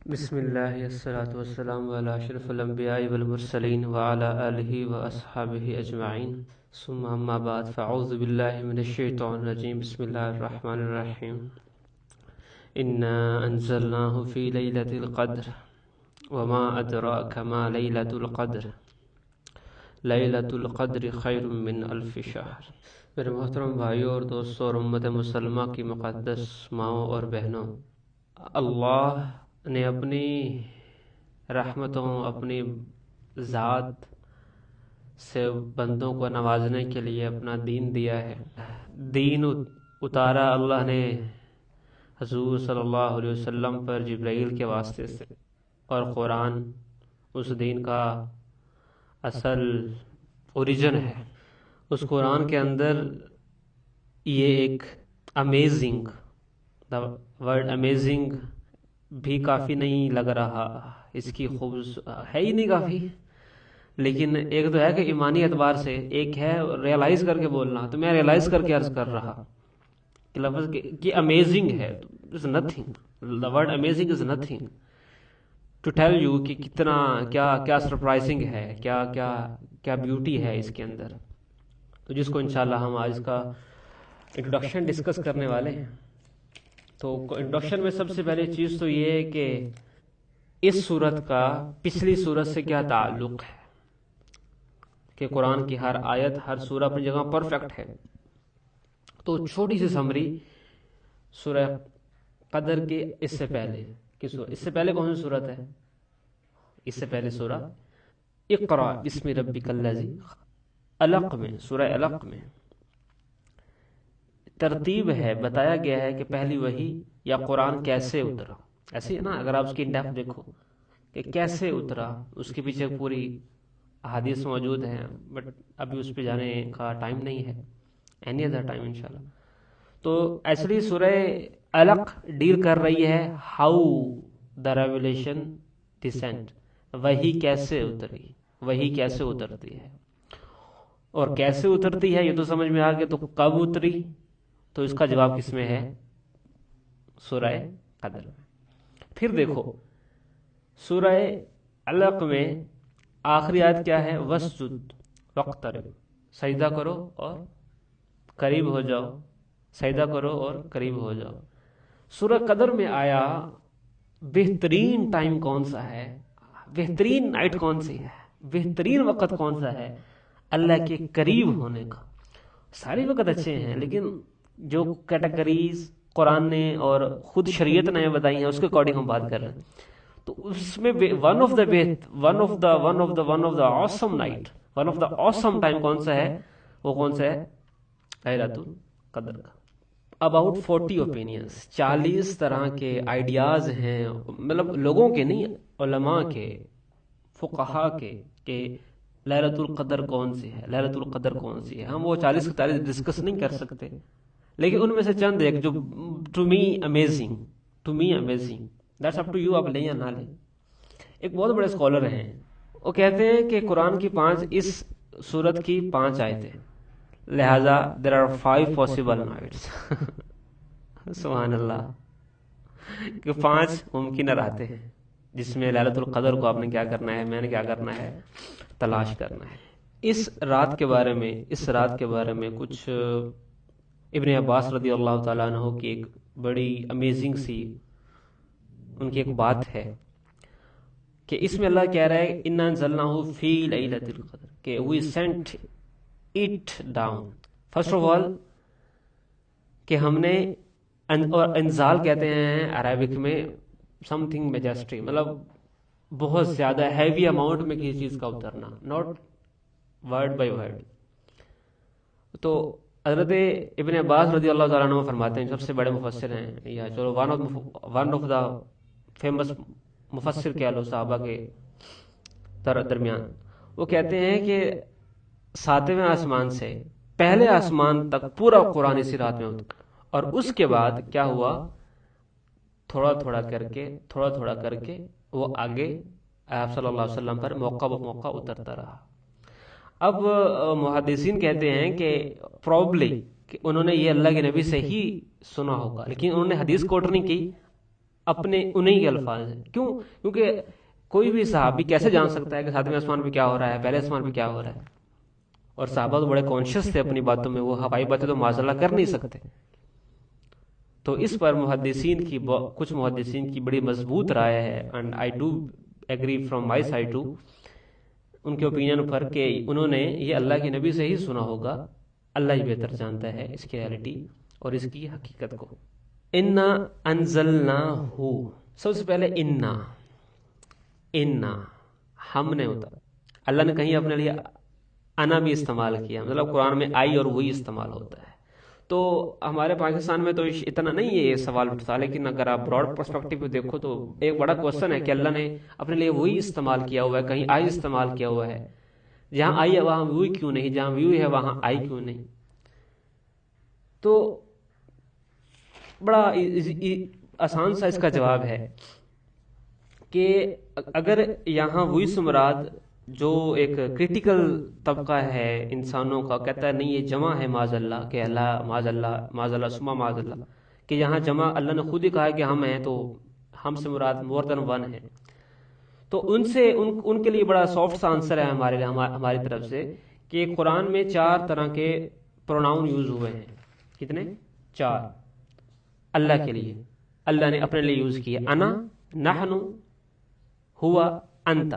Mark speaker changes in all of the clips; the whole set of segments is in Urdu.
Speaker 1: بسم اللہ الصلاۃ والسلام علی اشرف الانبیاء والمرسلین وعلی آلہ واصحابہ اجمعین ثم اما بعد فاعوذ باللہ من الشیطان الرجیم بسم اللہ الرحمن الرحیم انا انزلناہ فی لیلۃ القدر وما ادراک ما لیلۃ القدر لیلۃ القدر خیر من الف شہر۔ میرے محترم بھائیوں اور دوستوں اور امت مسلمہ کی مقدس ماؤں اور بہنوں، اللہ نے اپنی رحمتوں، اپنی ذات سے بندوں کو نوازنے کے لیے اپنا دین دیا ہے۔ دین اتارا اللہ نے حضور صلی اللہ علیہ وسلم پر جبرائیل کے واسطے سے، اور قرآن اس دین کا اصل اوریجن ہے۔ اس قرآن کے اندر یہ ایک امیزنگ، ورڈ امیزنگ بھی کافی نہیں لگ رہا، اس کی ہے ہی نہیں کافی، لیکن ایک تو ہے کہ ایمانی اعتبار سے، ایک ہے ریئلائز کر کے بولنا، تو میں ریئلائز کر کے عرض کر رہا کہ لفظ کہ امیزنگ ہے، is nothing, the word amazing is nothing to tell you کہ کتنا کیا سرپرائزنگ ہے، کیا بیوٹی ہے اس کے اندر، تو جس کو انشاءاللہ ہم آج کا انٹروڈکشن ڈسکس کرنے والے ہیں۔ تو انٹروڈکشن میں سب سے پہلے چیز تو یہ ہے کہ اس سورت کا پچھلی سورت سے کیا تعلق ہے، کہ قرآن کی ہر آیت، ہر سورہ اپنی جگہ پرفیکٹ ہے۔ تو چھوٹی سی سمری سورہ قدر کے اس سے پہلے کون سی سورت ہے؟ اس سے پہلے سورہ اقرا بسم ربک الذی علق میں، سورہ علق میں ترتیب ہے، بتایا گیا ہے کہ پہلی وحی یا قرآن کیسے اترا، ایسے ہے نا، اگر آپ اس کی انڈیپتھ دیکھو کہ کیسے اترا، اس کے پیچھے پوری احادیث موجود ہیں، بٹ ابھی اس پہ جانے کا ٹائم نہیں ہے، اینی ادر ٹائم انشاءاللہ۔ تو ایکچولی سورہ علق ڈیل کر رہی ہے ہاؤ دا ریویلیشن ڈسینٹ، وحی کیسے اتری، وحی کیسے اترتی ہے، اور کیسے اترتی ہے یہ تو سمجھ میں آ گیا، تو کب اتری، تو اس کا جواب کس میں ہے؟ سورہ قدر میں۔ پھر دیکھو سورہ علق میں آخری آیت کیا ہے؟ وَاسْجُدْ وَاقْتَرِب، سجدہ کرو اور قریب ہو جاؤ، سجدہ کرو اور قریب ہو جاؤ۔ سورہ قدر میں آیا بہترین ٹائم کون سا ہے، بہترین نائٹ کون سی ہے، بہترین وقت کون سا ہے اللہ کے قریب ہونے کا۔ سارے وقت اچھے ہیں، لیکن جو کیٹیگریز قرآن نے اور خود شریعت نے بتائی ہیں اس کے اکارڈنگ ہم بات کر رہے ہیں، تو اس میں one of the awesome night, one of the awesome time کون سا ہے؟ وہ کون سا ہے؟ لیلۃ القدر کا۔ اباؤٹ 40 اوپینینز، 40 طرح کے آئیڈیاز ہیں، مطلب لوگوں کے نہیں، علماء کے، فقہاء کے، کہ لیلۃ القدر کون سی ہے، لیلۃ القدر کون سی ہے۔ ہم وہ 40 کی تعریف ڈسکس نہیں کر سکتے، لیکن ان میں سے چند ایک جو to me amazing, that's up to you, آپ لیں یا نہ لیں۔ ایک بہت بڑے اسکالر ہیں، وہ کہتے ہیں کہ قرآن کی 5، اس سورت کی 5 آیتیں، لہذا there are 5 possible nights سبحان اللہ، کہ 5 ممکن راتیں ہیں جس میں لیلۃ القدر کو آپ نے کیا کرنا ہے، میں نے کیا کرنا ہے، تلاش کرنا ہے۔ اس رات کے بارے میں کچھ ابن عباس رضی اللہ تعالیٰ عنہ کی ایک بڑی امیزنگ سی ان کی ایک بات ہے، کہ اس میں اللہ کہہ رہا ہے اِنَّا أَنزَلْنَاهُ فِي لَيْلَةِ الْقَدْرِ، کہ we sent it down۔ First of all کہ ہم نے، اور انزال کہتے ہیں عربک میں سم تھنگ میجسٹک، مطلب بہت زیادہ ہیوی اماؤنٹ میں کسی چیز کا اترنا، ناٹ ورڈ بائی ورڈ۔ تو حضرت ابن عباس رضی اللہ تعالیٰ عنہ فرماتے ہیں، سب سے بڑے مفسر ہیں، یا چلو ون آف دا فیمس مفسر کہہ لو صحابہ کے درمیان، وہ کہتے ہیں کہ 7ویں آسمان سے پہلے آسمان تک پورا قرآن اسی رات میں اترا، اور اس کے بعد کیا ہوا، تھوڑا تھوڑا کر کے وہ آگے آپ صلی اللہ علیہ وسلم پر موقع بموقع اترتا رہا۔ اب محدثین کہتے ہیں کہ پروبلی کہ انہوں نے یہ اللہ کے نبی سے ہی سنا ہوگا، لیکن انہوں نے حدیث کوٹ نہیں کی، اپنے انہی کے الفاظ ہیں. کیوں؟ کیونکہ کوئی بھی صحابی کیسے جان سکتا ہے کہ ساتویں آسمان پہ کیا ہو رہا ہے، پہلے آسمان پہ کیا ہو رہا ہے؟ اور صحابہ تو بڑے کانشیس تھے اپنی باتوں میں، وہ ہوائی باتیں تو معاذ اللہ کر نہیں سکتے. تو اس پر کچھ محدثین کی بڑی مضبوط رائے ہے، and I do agree from my side too, ان کے اوپینین پر، کہ انہوں نے یہ اللہ کے نبی سے ہی سنا ہوگا. اللہ ہی بہتر جانتا ہے اس کی ریالٹی اور اس کی حقیقت کو. انا انزلناہ، سب سے پہلے انا ہم نے اترا. اللہ نے کہیں اپنے لیے انا بھی استعمال کیا، مطلب قرآن میں آئی اور وہی استعمال ہوتا ہے. تو ہمارے پاکستان میں تو اتنا نہیں ہے یہ سوال اٹھتا، لیکن اگر آپ براڈ پرسپیکٹو پہ دیکھو تو ایک بڑا کوشچن ہے کہ اللہ نے اپنے لیے وہی استعمال کیا ہوا ہے، کہیں آئی استعمال کیا ہوا ہے. جہاں آئی ہے وہاں ویو کیوں نہیں، جہاں ویو ہے وہاں آئی کیوں نہیں؟ تو بڑا آسان سا اس کا جواب ہے کہ اگر یہاں وہی سے مراد جو ایک کریٹیکل طبقہ ہے انسانوں کا، کہتا ہے نہیں یہ جمع ہے معاذ اللہ، کہ اللہ معاذ اللہ سما معاذ اللہ، کہ یہاں جمع اللہ نے خود ہی کہا ہے کہ ہم ہیں، تو ہم سے مراد مور دین ون ہے. تو ان کے لیے بڑا سافٹ سا آنسر ہے ہماری طرف سے کہ قرآن میں 4 طرح کے پروناؤن یوز ہوئے ہیں. کتنے؟ 4 اللہ کے لیے اللہ نے اپنے لیے یوز کیے. انا، نحن، ہوا، انت.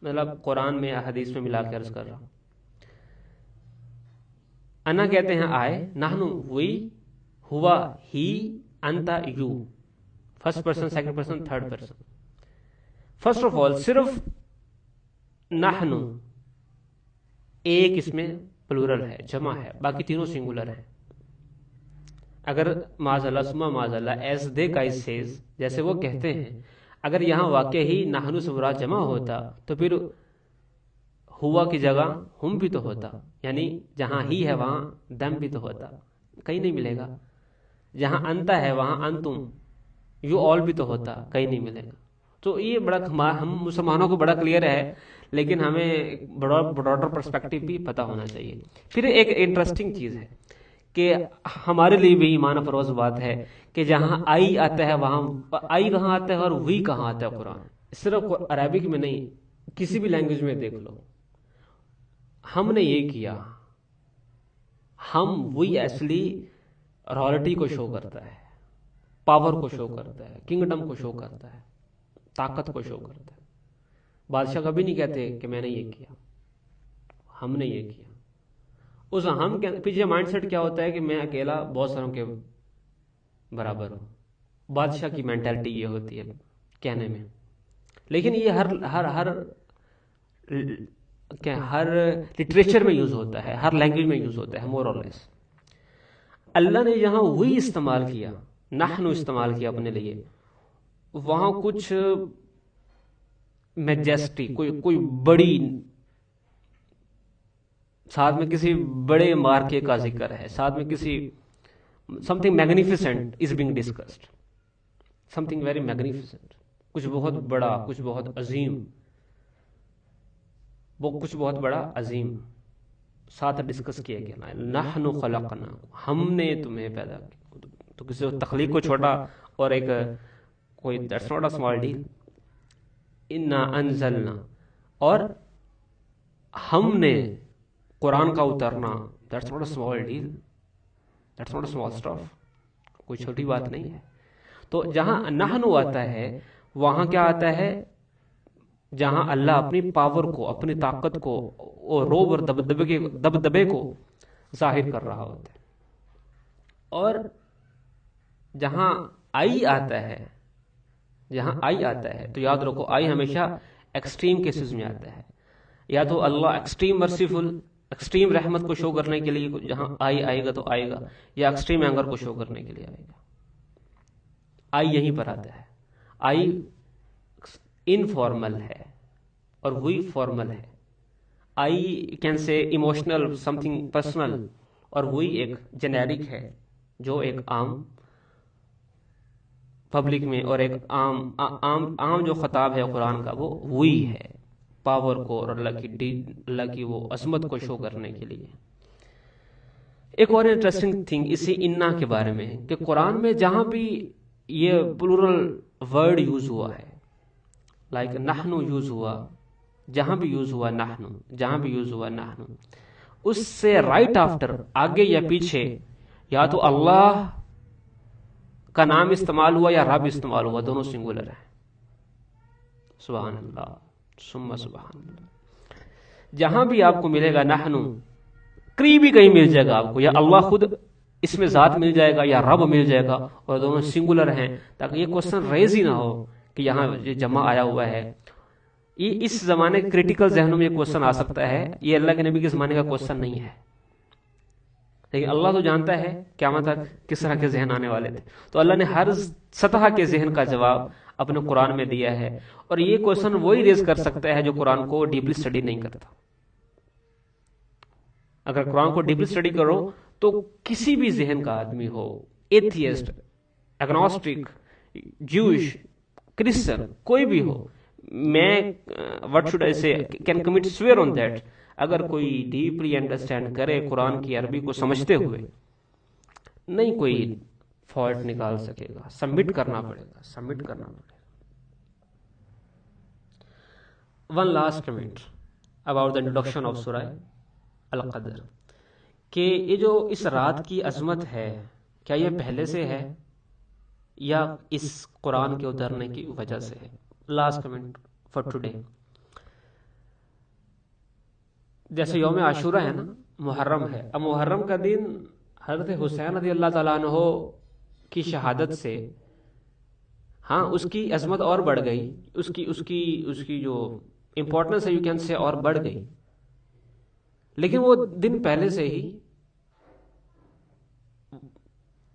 Speaker 1: مطلب قرآن میں حدیث میں ملا کے عرض کر رہا ہوں. انا کہتے ہیں آئے، نحن وی، ہوا ہی، انت you. First person, second person, third person. First of all صرف نحن ایک اس میں پلورل ہے، جمع ہے، باقی تینوں سنگولر ہے. اگر معاذ اللہ سما معاذ اللہ ایز دے گائز سیز، جیسے وہ کہتے ہیں، اگر یہاں واقع ہی نحن سے مراد جمع ہوتا تو پھر ہوا کی جگہ ہم بھی تو ہوتا، یعنی جہاں ہی ہے وہاں دم بھی تو ہوتا. کہیں نہیں ملے گا. جہاں انت ہے وہاں انتم، یو آل بھی تو ہوتا، کہیں نہیں ملے گا. تو یہ بڑا ہم مسلمانوں کو بڑا کلیئر ہے، لیکن ہمیں براڈر پرسپیکٹو بھی پتہ ہونا چاہیے. پھر ایک انٹرسٹنگ چیز ہے کہ ہمارے لیے بھی ایمان افروز بات ہے کہ جہاں آئی آتا ہے وہاں آئی کہاں آتا ہے اور وہی کہاں آتا ہے. قرآن صرف عربک میں نہیں، کسی بھی لینگویج میں دیکھ لو. ہم نے یہ کیا، ہم وہی اصلی رائلٹی کو شو کرتا ہے، پاور کو شو کرتا ہے، کنگڈم کو شو کرتا ہے، طاقت کو شو کرتا ہے. بادشاہ کبھی نہیں کہتے کہ میں نے یہ کیا، ہم نے یہ کیا. اس ہم کے پیچھے مائنڈ سیٹ کیا ہوتا ہے کہ میں اکیلا بہت ساروں کے برابر ہوں. بادشاہ کی مینٹلٹی یہ ہوتی ہے کہنے میں، لیکن یہ ہر لٹریچر میں یوز ہوتا ہے، ہر لینگویج میں یوز ہوتا ہے، مور اور لیس. اللہ نے یہاں وہی استعمال کیا، نحن استعمال کیا اپنے لیے. وہاں کچھ میجسٹی، کوئی بڑی، ساتھ میں کسی بڑے مارکے کا ذکر ہے، ساتھ میں کسی something magnificent is being discussed, something very magnificent، کچھ بہت بڑا، کچھ بہت عظیم، کچھ بہت بڑا عظیم ساتھ ڈسکس کیا گیا. نحن خلقنا، ہم نے تمہیں پیدا کیا. تو کسی تخلیق کو چھوٹا اور ایک کوئی that's not a small deal. انا انزلنا، اور ہم نے قرآن کا اترنا، that's not a small deal, that's not a small stuff، کوئی چھوٹی بات نہیں ہے. تو جہاں نحن آتا ہے وہاں کیا آتا ہے؟ جہاں اللہ اپنی پاور کو، اپنی طاقت کو اور روب اور دبدبے کو ظاہر کر رہا ہوتا ہے. اور جہاں آئی آتا ہے، جہاں آئی آتا ہے تو یاد رکھو آئی ہمیشہ ایکسٹریم کیسز میں آتا ہے. یا تو اللہ ایکسٹریم مرسیفل، ایکسٹریم رحمت کو شو کرنے کے لیے جہاں آئے گا تو آئے گا، یا ایکسٹریم اینگر کو شو کرنے کے لیے آئے گا. آئی یہیں پر آتا ہے. آئی انفارمل ہے اور وہی فارمل ہے. I can say emotional, some thing personal, اور وہی ایک جنیرک ہے جو ایک عام پبلک میں، اور ایک عام جو خطاب ہے قرآن کا وہ وہی ہے، پاور کو اور اللہ کی وہ عظمت کو شو کرنے کے لیے. ایک اور انٹرسٹنگ تھنگ اسی انا کے بارے میں کہ قرآن میں جہاں بھی یہ پلورل ورڈ یوز ہوا ہے، لائک نحنو یوز ہوا، جہاں بھی یوز ہوا نحنو، جہاں بھی یوز ہوا نحنو، اس سے رائٹ آفٹر آگے یا پیچھے یا تو اللہ کا نام استعمال ہوا یا رب استعمال ہوا، دونوں سنگولر ہیں. سبحان اللہ ثم سبحان اللہ. جہاں بھی آپ کو ملے گا نحنو، قریبی کہیں مل جائے گا آپ کو، یا اللہ خود اس میں ذات مل جائے گا یا رب مل جائے گا، اور دونوں سنگولر ہیں، تاکہ یہ کوسچن ریز ہی نہ ہو کہ یہاں یہ جمع آیا ہوا ہے. یہ اس زمانے کریٹیکل ذہنوں میں یہ کوسچن آ سکتا ہے، یہ اللہ کے نبی کے زمانے کا کوسچن نہیں ہے، لیکن اللہ تو جانتا ہے قیامت تک کس طرح کے ذہن آنے والے تھے. تو اللہ نے ہر سطح کے ذہن کا جواب اپنے قرآن میں دیا ہے، اور یہ کوسچن وہی ریز کر سکتا ہے جو قرآن کو ڈیپلی اسٹڈی نہیں کرتا. اگر قرآن کو ڈیپلی اسٹڈی کرو تو کسی بھی ذہن کا آدمی ہو، ایتھیسٹ، اگنوسٹک، جوش، کرسچن، کوئی بھی ہو، میں what should I say can commit swear on that، اگر کوئی ڈیپلی انڈرسٹینڈ کرے قرآن کی عربی کو سمجھتے ہوئے، نہیں کوئی فالٹ نکال سکے گا. سبمٹ کرنا پڑے گا، سبمٹ کرنا پڑے گا. One last comment about the introduction of سورہ القدر، کہ یہ جو اس رات کی عظمت ہے، کیا یہ پہلے سے ہے یا اس قرآن کے اترنے کی وجہ سے ہے؟ Last comment for today. جیسے یوم عاشورہ ہے نا، محرم ہے، اب محرم کا دن حضرت حسین رضی اللہ تعالیٰ عنہ کی شہادت سے ہاں اس کی عظمت اور بڑھ گئی، اس کی جو امپورٹنس ہے یو کین سے اور بڑھ گئی، لیکن وہ دن پہلے سے ہی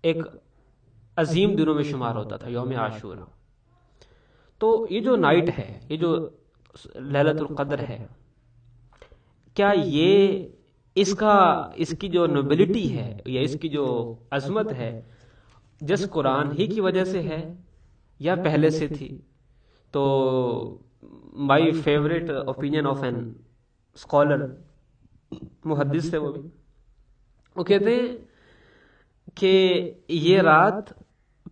Speaker 1: ایک عظیم دنوں میں شمار ہوتا تھا، یوم عاشورہ. تو یہ جو نائٹ ہے، یہ جو لیلۃ القدر ہے، کیا یہ اس کی جو نوبلٹی ہے یا اس کی جو عظمت ہے جس قرآن ہی کی وجہ سے ہے یا پہلے سے تھی؟ تو my favourite opinion of an scholar, محدث تھے وہ بھی، وہ کہتے ہیں کہ یہ رات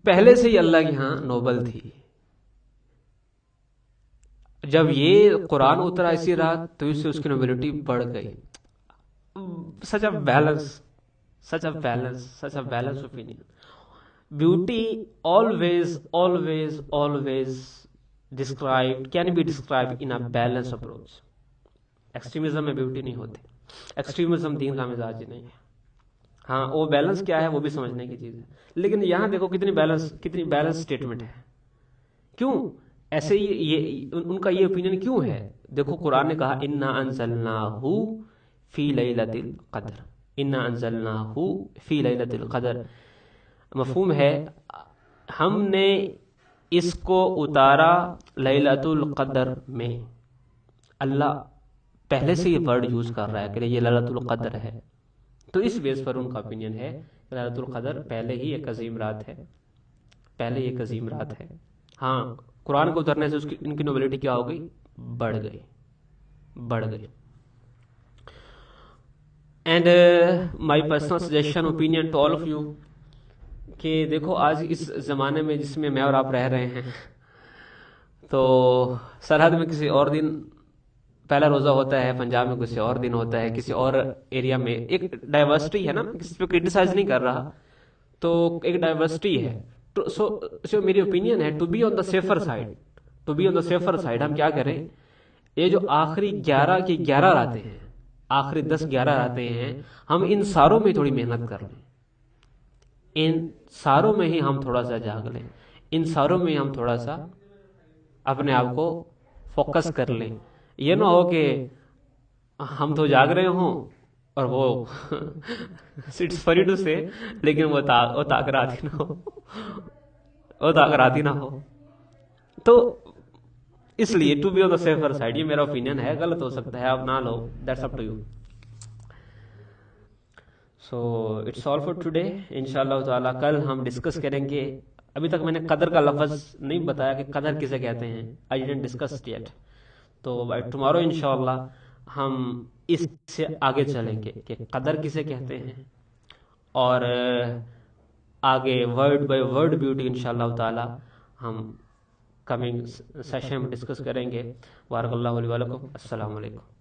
Speaker 1: پہلے سے ہی اللہ کے ہاں نوبل تھی. جب یہ قرآن اترا اسی رات تو اس سے اس کی نوبلٹی بڑھ گئی. such a balanced opinion. Beauty always can be described in a balanced approach. Extremism میں بیوٹی نہیں ہوتی، ایکسٹریمزم دین کا مزاج ہی نہیں ہے. ہاں وہ بیلنس کیا ہے وہ بھی سمجھنے کی چیز ہے، لیکن یہاں دیکھو کتنی بیلنس اسٹیٹمنٹ ہے. کیوں ایسے یہ ان کا یہ اوپینین کیوں ہے؟ دیکھو قرآن نے کہا انا انزلناہ فی لیلۃ القدر، انا انزلناہ فی لیلۃ القدر، مفہوم ہے ہم نے اس کو اتارا لیلۃ القدر میں. اللہ پہلے سے یہ ورڈ یوز کر رہا ہے کہ یہ لیلۃ القدر ہے، تو اس بیس پر ان کا اوپینین ہے کہ لیلۃ القدر پہلے ہی ایک عظیم رات ہے، پہلے ایک عظیم رات ہے. ہاں قرآن کو اترنے سے ان کی نوبلٹی کیا ہو گئی؟ بڑھ گئی. And my personal suggestion opinion to all of you, کہ دیکھو آج اس زمانے میں جس میں اور آپ رہ رہے ہیں، تو سرحد میں کسی اور دن پہلا روزہ ہوتا ہے، پنجاب میں کسی اور دن ہوتا ہے، کسی اور ایریا میں ایک ڈائیورسٹی ہے نا، کسی پہ کرٹیسائز نہیں کر رہا، تو ایک ڈائیورسٹی ہے. سو میری اوپینین ہے to be on the safer side. ہم کیا کریں، یہ جو آخری 11 کی 11 راتیں ہیں، آخری 10-11 راتیں ہیں، ہم ان ساروں میں تھوڑی محنت کر لیں، ان ساروں میں ہی ہم تھوڑا سا جاگ لیں، ان ساروں میں ہم تھوڑا سا اپنے آپ کو فوکس کر لیں. یہ نہ ہو کہ ہم تو جاگ رہے ہوں اور وہ اٹس فنی ٹو سے، لیکن وہ تاکراتی نہ ہو. تو اس لیے to be on the safer side, یہ میرا اوپینین ہے، غلط ہو سکتا ہے، آپ نہ لو، that's up to you. So it's all for today. انشاءاللہ تعالیٰ کل ہم ڈسکس کریں گے. ابھی تک میں نے قدر کا لفظ نہیں بتایا کہ قدر کسے کہتے ہیں، I didn't discuss it yet. تو ٹمارو انشاءاللہ ہم اس سے آگے چلیں گے کہ قدر کسے کہتے ہیں، اور آگے ورڈ بائی ورڈ بیوٹی انشاءاللہ تعالی ہم کمنگ سیشن میں ڈسکس کریں گے. بارک اللہ علی ولکم. السلام علیکم.